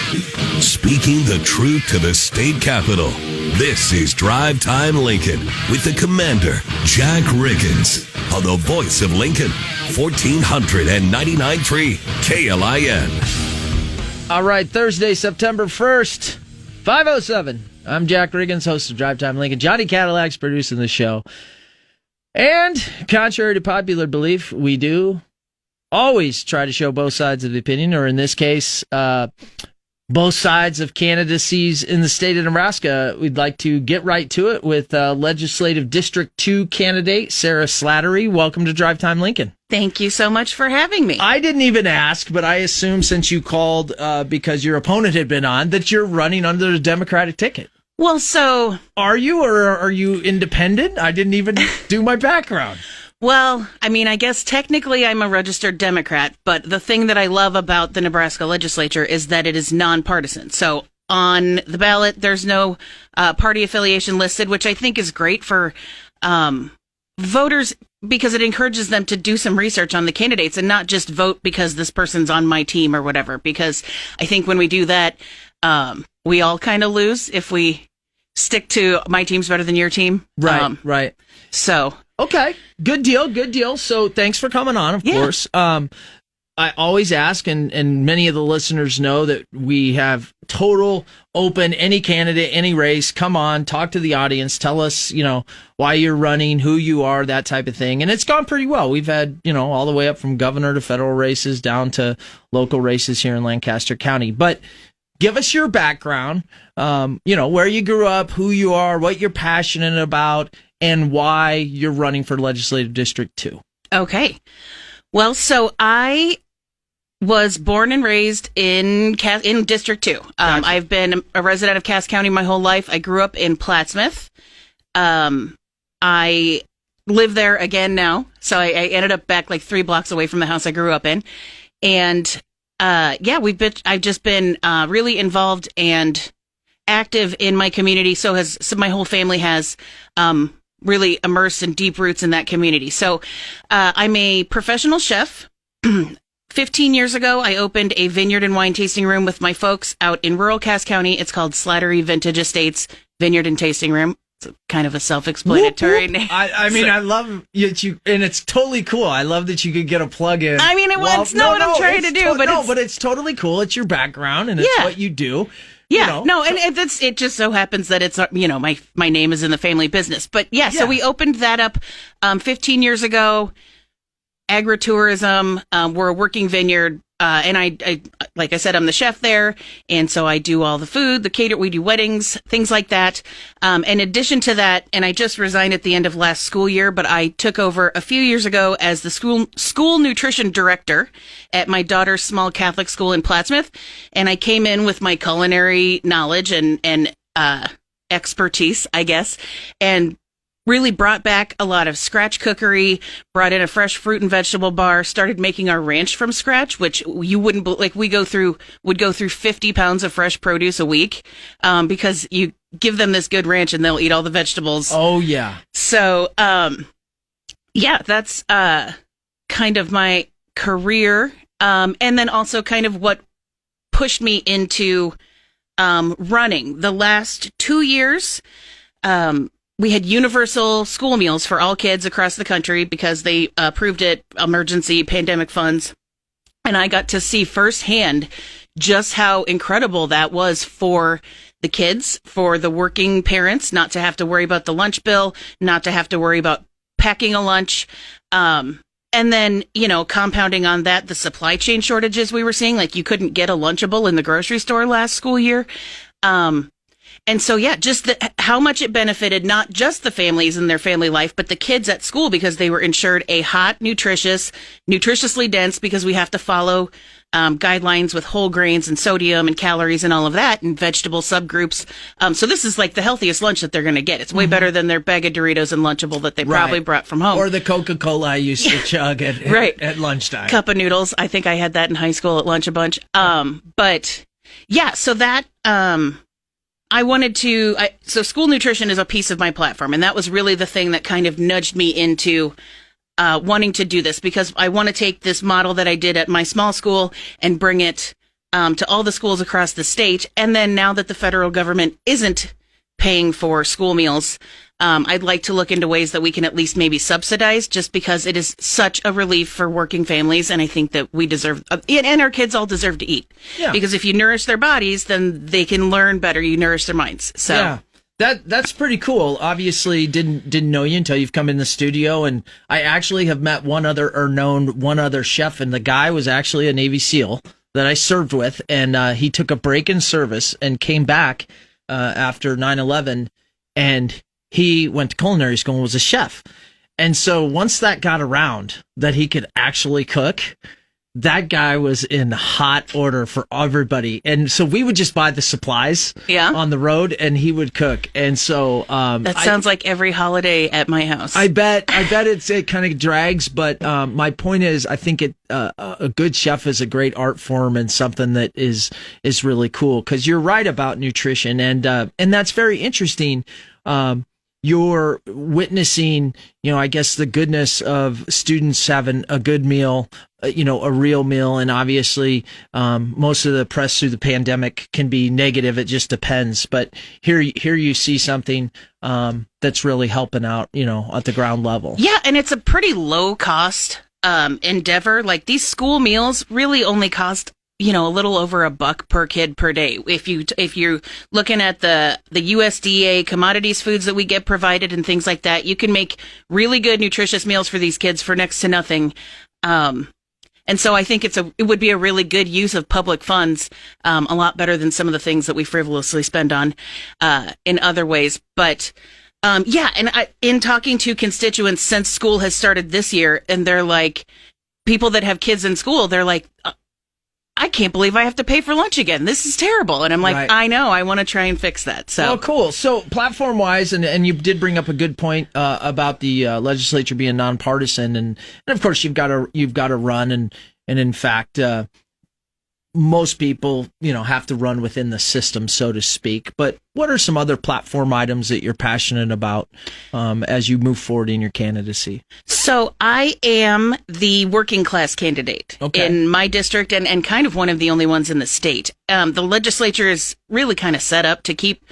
Speaking the truth to the state capitol. This is Drive Time Lincoln with the Commander, Jack Riggins, on the voice of Lincoln, 1499.3 KLIN. All right, Thursday, September 1st, 5:07. I'm Jack Riggins, host of Drive Time Lincoln. Johnny Cadillac's producing the show. And contrary to popular belief, we do always try to show both sides of the opinion, or in this case, both sides of candidacies in the state of Nebraska. We'd like to get right to it with Legislative District 2 candidate Sarah Slattery. Welcome to Drive Time Lincoln. Thank you so much for having me. I didn't even ask, but I assume since you called because your opponent had been on, that you're running under the Democratic ticket. Well, so... Are you, or are you independent? I didn't even do my background. Well, I mean, I guess technically I'm a registered Democrat, but the thing that I love about the Nebraska legislature is that it is nonpartisan. So on the ballot, there's no party affiliation listed, which I think is great for voters because it encourages them to do some research on the candidates and not just vote because this person's on my team or whatever. Because I think when we do that, we all kind of lose if we stick to my team's better than your team. Right, right. So... Okay, good deal. So thanks for coming on, of course. I always ask, and many of the listeners know that we have total open, any candidate, any race. Come on, talk to the audience. Tell us, why you're running, who you are, that type of thing. And it's gone pretty well. We've had, all the way up from governor to federal races down to local races here in Lancaster County. But give us your background, where you grew up, who you are, what you're passionate about, and why you're running for Legislative District 2. Okay. Well, so I was born and raised in District 2. Gotcha. I've been a resident of Cass County my whole life. I grew up in Plattsmouth. I live there again now. So I ended up back like 3 blocks away from the house I grew up in. And I've just been really involved and active in my community. So my whole family has really immersed in deep roots in that community. So I'm a professional chef. 15 years ago, I opened a vineyard and wine tasting room with my folks out in rural Cass County. It's called Slattery Vintage Estates Vineyard and Tasting Room. It's kind of a self-explanatory name. I mean, I love you, and it's totally cool. I love that you could get a plug in. I mean, it's not what I'm trying to do, but it's totally cool. It's your background, and it's what you do. Yeah, and it just so happens that it's, my name is in the family business. But so we opened that up 15 years ago. Agritourism, we're a working vineyard, and I, like I said, I'm the chef there, and so I do all the food, we do weddings, things like that. In addition to that, and I just resigned at the end of last school year, but I took over a few years ago as the school nutrition director at my daughter's small Catholic school in Plattsmouth, and I came in with my culinary knowledge and expertise, I guess, and really brought back a lot of scratch cookery, brought in a fresh fruit and vegetable bar, started making our ranch from scratch, which you wouldn't, would go through 50 pounds of fresh produce a week, because you give them this good ranch and they'll eat all the vegetables. Oh, yeah. So, that's kind of my career. And then also kind of what pushed me into running. The last 2 years, we had universal school meals for all kids across the country because they approved it, emergency pandemic funds. And I got to see firsthand just how incredible that was for the kids, for the working parents, not to have to worry about the lunch bill, not to have to worry about packing a lunch. And then, compounding on that, the supply chain shortages we were seeing, like you couldn't get a Lunchable in the grocery store last school year. And so, just how much it benefited not just the families and their family life, but the kids at school because they were ensured a hot, nutritiously dense, because we have to follow guidelines with whole grains and sodium and calories and all of that, and vegetable subgroups. So this is like the healthiest lunch that they're going to get. It's way better than their bag of Doritos and Lunchable that they probably brought from home. Or the Coca-Cola I used to chug at lunchtime. Cup of noodles. I think I had that in high school at lunch a bunch. So that... so school nutrition is a piece of my platform, and that was really the thing that kind of nudged me into wanting to do this, because I want to take this model that I did at my small school and bring it to all the schools across the state. And then now that the federal government isn't paying for school meals, I'd like to look into ways that we can at least maybe subsidize, just because it is such a relief for working families. And I think that we deserve, and our kids all deserve to eat. Yeah. Because if you nourish their bodies, then they can learn better. You nourish their minds. So yeah. That's pretty cool. Obviously, didn't know you until you've come in the studio, and I actually have met known one other chef, and the guy was actually a Navy SEAL that I served with, and he took a break in service and came back after 9/11, and he went to culinary school and was a chef. And so once that got around that he could actually cook, that guy was in hot order for everybody. And so we would just buy the supplies on the road, and he would cook. And so that sounds like every holiday at my house. I bet it kind of drags, but my point is, I think a good chef is a great art form and something that is really cool, because you're right about nutrition, and that's very interesting. You're witnessing, I guess, the goodness of students having a good meal, a real meal. And obviously, most of the press through the pandemic can be negative. It just depends. But here you see something that's really helping out, at the ground level. Yeah, and it's a pretty low cost endeavor. Like, these school meals really only cost a little over $1 per kid per day. If you're looking at the USDA commodities foods that we get provided and things like that, you can make really good nutritious meals for these kids for next to nothing. And so I think it would be a really good use of public funds, a lot better than some of the things that we frivolously spend on in other ways. But and in talking to constituents since school has started this year, and they're like, people that have kids in school, they're like, I can't believe I have to pay for lunch again. This is terrible. And I'm like, right. I know. I want to try and fix that. So, well, cool. So platform-wise, and you did bring up a good point about the legislature being nonpartisan, and of course you've got to run, and in fact, most people have to run within the system, so to speak. But what are some other platform items that you're passionate about as you move forward in your candidacy? So I am the working class candidate in my district, and kind of one of the only ones in the state. The legislature is really kind of set up to keep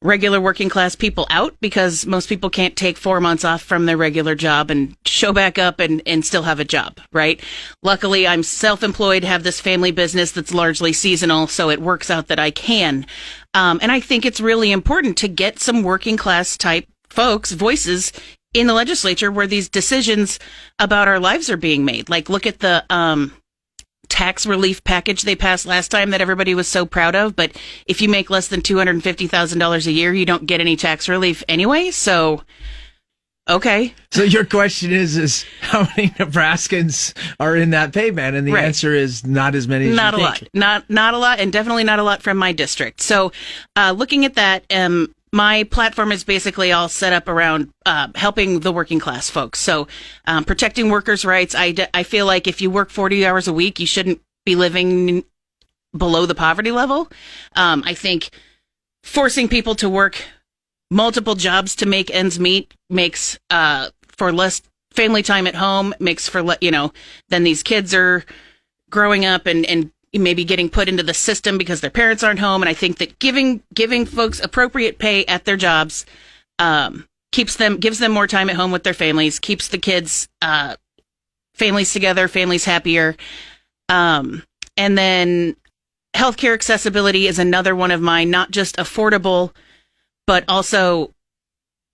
regular working class people out, because most people can't take 4 months off from their regular job and show back up and still have a job, right? Luckily, I'm self-employed, have this family business that's largely seasonal, so it works out that I can. And I think it's really important to get some working class type folks' voices in the legislature where these decisions about our lives are being made. Like, look at the tax relief package they passed last time that everybody was so proud of. But if you make less than $250,000 a year, you don't get any tax relief anyway. So, okay. So your question is how many Nebraskans are in that pay band? And the answer is not as many as not you a think. lot. Not a lot, and definitely not a lot from my district. So looking at that, my platform is basically all set up around helping the working class folks. So protecting workers' rights. I feel like if you work 40 hours a week, you shouldn't be living below the poverty level. I think forcing people to work multiple jobs to make ends meet makes for less family time at home, makes for, then these kids are growing up and maybe getting put into the system because their parents aren't home. And I think that giving folks appropriate pay at their jobs gives them more time at home with their families, keeps the kids families together, families happier. And then healthcare accessibility is another one of mine, not just affordable, but also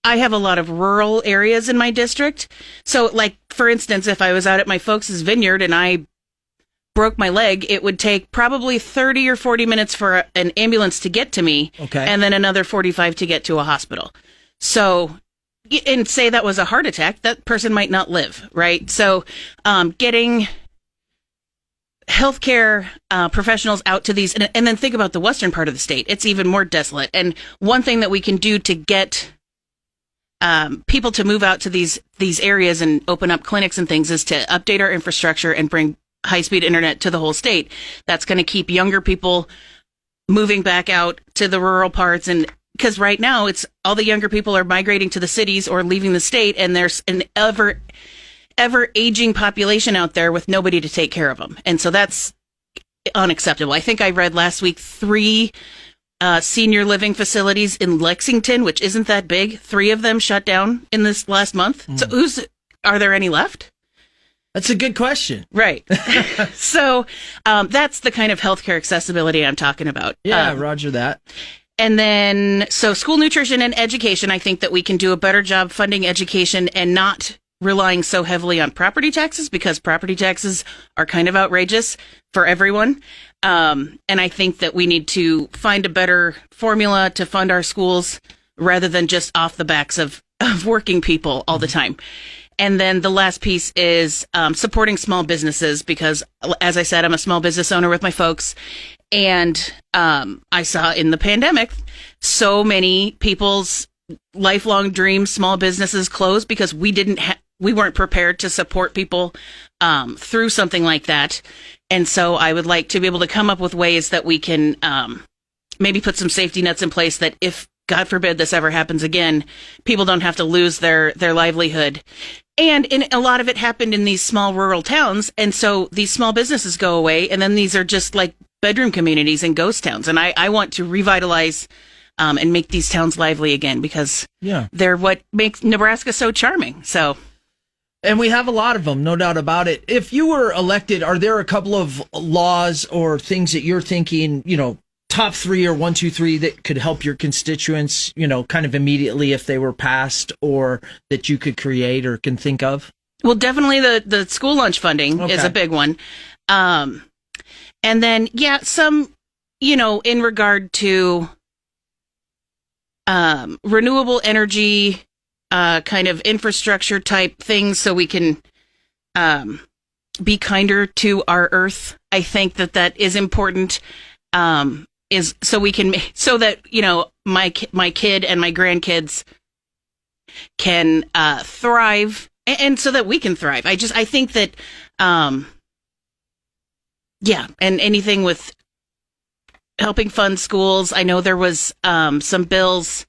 I have a lot of rural areas in my district. So, like, for instance, if I was out at my folks' vineyard and I broke my leg, it would take probably 30 or 40 minutes for an ambulance to get to me, and then another 45 to get to a hospital. So, and say that was a heart attack, that person might not live, right? So, getting healthcare professionals out to these, and then think about the western part of the state. It's even more desolate. And one thing that we can do to get people to move out to these areas and open up clinics and things is to update our infrastructure and bring high-speed internet to the whole state. That's going to keep younger people moving back out to the rural parts. And because right now it's all the younger people are migrating to the cities or leaving the state, and there's an ever aging population out there with nobody to take care of them. And so that's unacceptable. I think I read last week 3 senior living facilities in Lexington, which isn't that big. 3 of them shut down in this last month. So are there any left? That's a good question. Right. So that's the kind of healthcare accessibility I'm talking about. Yeah, roger that. And then, so school nutrition and education, I think that we can do a better job funding education and not relying so heavily on property taxes, because property taxes are kind of outrageous for everyone. And I think that we need to find a better formula to fund our schools rather than just off the backs of working people all the time. And then the last piece is supporting small businesses, because, as I said, I'm a small business owner with my folks. And I saw in the pandemic so many people's lifelong dreams, small businesses closed because we weren't prepared to support people through something like that. And so I would like to be able to come up with ways that we can maybe put some safety nets in place that if, God forbid, this ever happens again, people don't have to lose their livelihood. And a lot of it happened in these small rural towns. And so these small businesses go away, and then these are just like bedroom communities and ghost towns. And I want to revitalize and make these towns lively again, because they're what makes Nebraska so charming. So, and we have a lot of them, no doubt about it. If you were elected, are there a couple of laws or things that you're thinking, top 3 or 1, 2, 3 that could help your constituents, kind of immediately if they were passed, or that you could create or can think of? Well, definitely the school lunch funding is a big one. And then, some, in regard to renewable energy, kind of infrastructure type things, so we can be kinder to our earth. I think that is important. Is so we can, so that, my kid and my grandkids can thrive, and so that we can thrive. I think that, and anything with helping fund schools. I know there was some bills,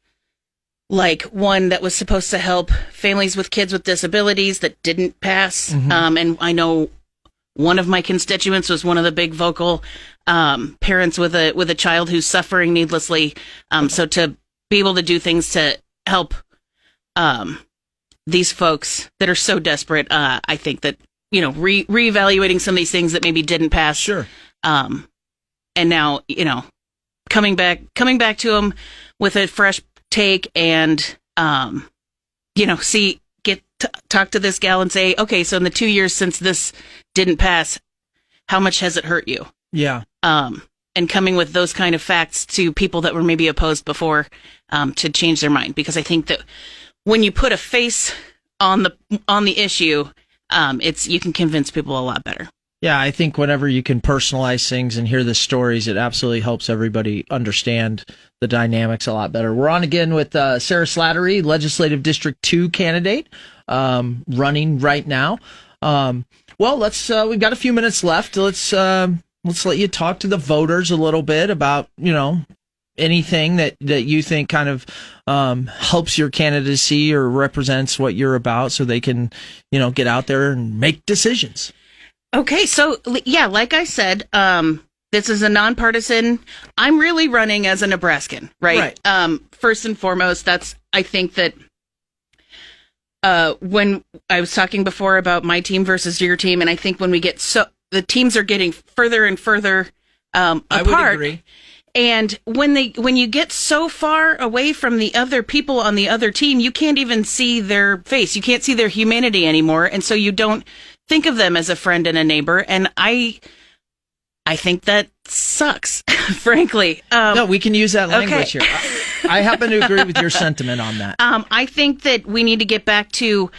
like one that was supposed to help families with kids with disabilities that didn't pass. And I know one of my constituents was one of the big vocal parents with a child who's suffering needlessly. So to be able to do things to help these folks that are so desperate, I think that, reevaluating some of these things that maybe didn't pass. Sure. And now, coming back to them with a fresh take and, talk to this gal and say, okay, so in the 2 years since this didn't pass, how much has it hurt you? Yeah. And coming with those kind of facts to people that were maybe opposed before, to change their mind. Because I think that when you put a face on the issue, you can convince people a lot better. Yeah, I think whenever you can personalize things and hear the stories, it absolutely helps everybody understand the dynamics a lot better. We're on again with Sarah Slattery, Legislative District 2 candidate, running right now. Well, we've got a few minutes left. Let's let you talk to the voters a little bit about, anything that you think kind of helps your candidacy or represents what you're about, so they can, get out there and make decisions. Okay, so like I said, this is a nonpartisan. I'm really running as a Nebraskan, right? First and foremost, I think that when I was talking before about my team versus your team, and I think when we get the teams are getting further and further apart. I would agree. And when you get so far away from the other people on the other team, you can't even see their face. You can't see their humanity anymore, and so you don't think of them as a friend and a neighbor. And I think that sucks, frankly. No, we can use that language here. I happen to agree with your sentiment on that. I think that we need to get back to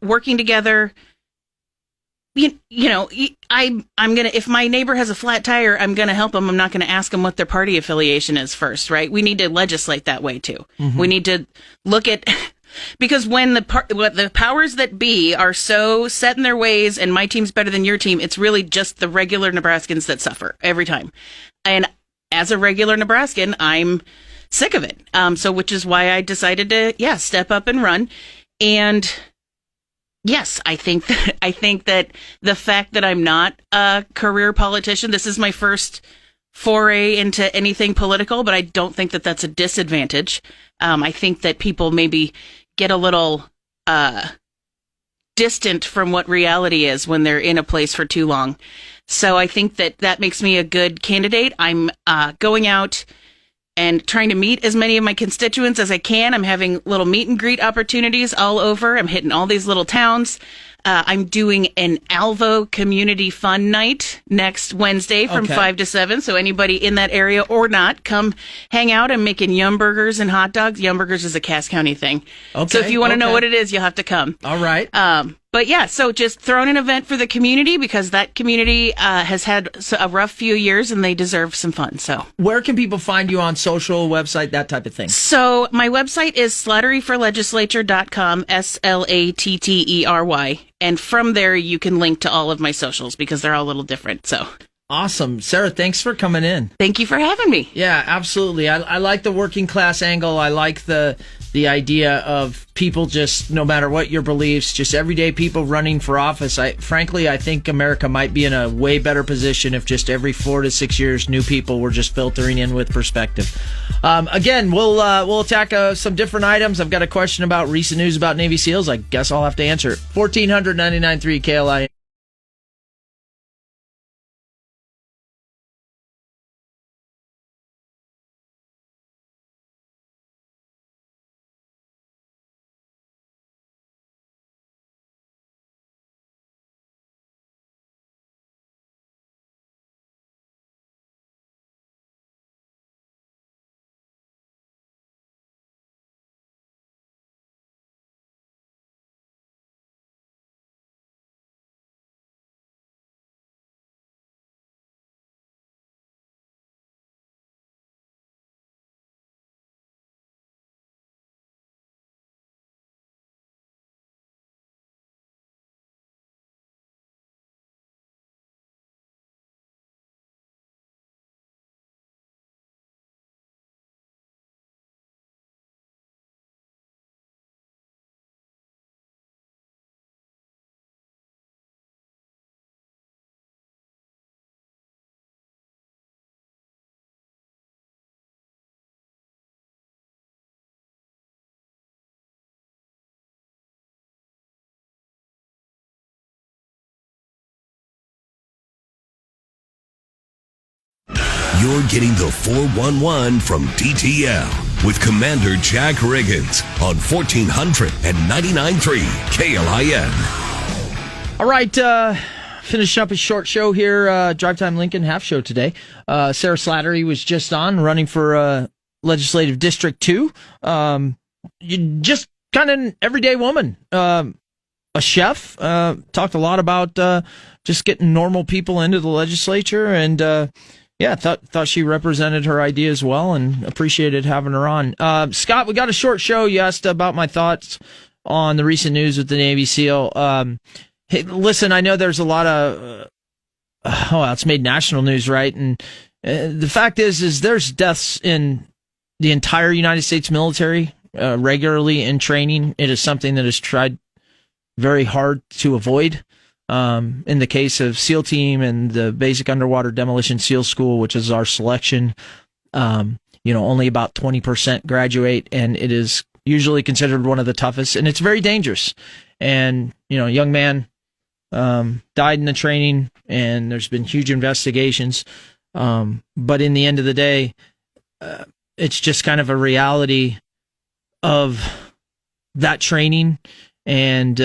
working together. I'm gonna, if my neighbor has a flat tire, I'm gonna help them. I'm not gonna ask them what their party affiliation is first, right? We need to legislate that way too. We need to look at, because when the powers that be are so set in their ways, and my team's better than your team, it's really just the regular Nebraskans that suffer every time. And as a regular Nebraskan, I'm sick of it. So which is why I decided to, step up and run. And Yes, I think that the fact that I'm not a career politician, this is my first foray into anything political, but I don't think that that's a disadvantage. I think that people maybe get a little distant from what reality is when they're in a place for too long. So I think that makes me a good candidate. I'm going out and trying to meet as many of my constituents as I can. I'm having little meet and greet opportunities all over. I'm hitting all these little towns. I'm doing an Alvo Community Fun Night next Wednesday from 5 to 7. So anybody in that area or not, come hang out. I'm making Yum Burgers and hot dogs. Yum Burgers is a Cass County thing. Okay, so if you want to know what it is, you'll have to come. All right. But yeah, so just throwing an event for the community because that community has had a rough few years and they deserve some fun. So where can people find you on social, website, that type of thing? So my website is slatteryforlegislature.com, SLATTERY. And from there, you can link to all of my socials because they're all a little different. So awesome. Sarah, thanks for coming in. Thank you for having me. Yeah, absolutely. I like the working class angle. I like the idea of people just, no matter what your beliefs, just everyday people running for office. Frankly, I think America might be in a way better position if just every 4 to 6 years, new people were just filtering in with perspective. Again, we'll attack some different items. I've got a question about recent news about Navy SEALs. I guess I'll have to answer it. 1499.3 KLI. You're getting the 411 from DTL with Commander Jack Riggins on 1499.3 KLIN. All right, finish up a short show here, Drive Time Lincoln half show today. Sarah Slattery was just on, running for Legislative District 2. You just kind of an everyday woman, a chef, talked a lot about just getting normal people into the legislature, and yeah, thought she represented her ideas well and appreciated having her on. Scott, we got a short show. You asked about my thoughts on the recent news with the Navy SEAL. Hey, listen, I know there's a lot of, it's made national news, right? And the fact is there's deaths in the entire United States military regularly in training. It is something that is tried very hard to avoid. In the case of SEAL Team and the Basic Underwater Demolition SEAL School, which is our selection, only about 20% graduate, and it is usually considered one of the toughest, and it's very dangerous. And, a young man died in the training, and there's been huge investigations. But in the end of the day, it's just kind of a reality of that training, and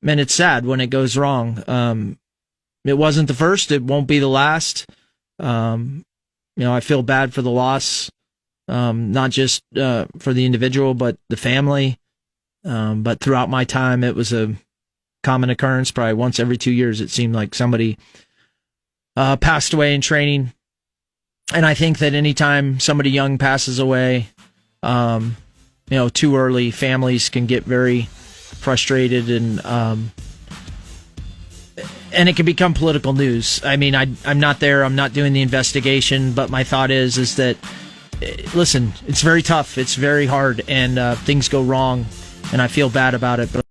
it's sad when it goes wrong. It wasn't the first. It won't be the last. I feel bad for the loss, not just for the individual, but the family. But throughout my time, it was a common occurrence. Probably once every 2 years, it seemed like somebody passed away in training. And I think that anytime somebody young passes away, too early, families can get very frustrated, and it can become political news. I mean, I'm not there. I'm not doing the investigation, but my thought is that, listen, it's very tough. It's very hard, and things go wrong, and I feel bad about it. But